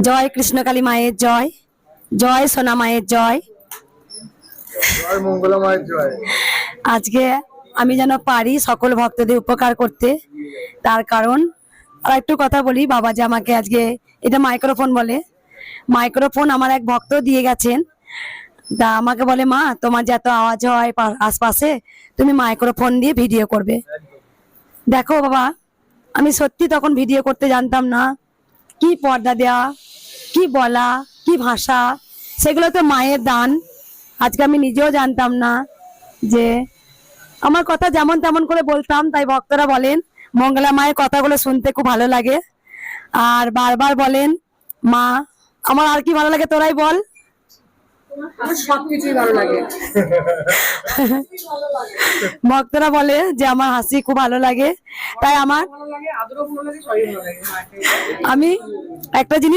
জয় কৃষ্ণকালী মায়ের জয়, জয় সোনা মায়ের জয়। জয় মঙ্গলা মায়ের জয়। আজকে আমি যেন পারি সকল ভক্তদের উপকার করতে, তার কারণ আর একটু কথা বলি। বাবা যে আমাকে আজকে এটা মাইক্রোফোন বলে, মাইক্রোফোন আমার এক ভক্ত দিয়ে গেছেন। তা আমাকে বলে, মা তোমার যে এত আওয়াজ হয় আশপাশে, তুমি মাইক্রোফোন দিয়ে ভিডিও করবে। দেখো বাবা, আমি সত্যি তখন ভিডিও করতে জানতাম না, কি পর্দা দেওয়া, কি বলা, কি ভাষা, সেগুলো তো মায়ের দান। আজকে আমি নিজেও জানতাম না যে আমার কথা যেমন তেমন করে বলতাম। তাই ভক্তরা বলেন মঙ্গলা মায়ের কথাগুলো শুনতে খুব ভালো লাগে, আর বারবার বলেন, মা আমার আর কি ভালো লাগে তোরাই বল। সবকিছুই ভালো লাগে। ভক্তরা বলে যে আমার হাসি খুব ভালো লাগে, তাই আমার ভালো লাগে, আদরও ভালো লাগে, সবই ভালো লাগে। আমি একটা জিনিস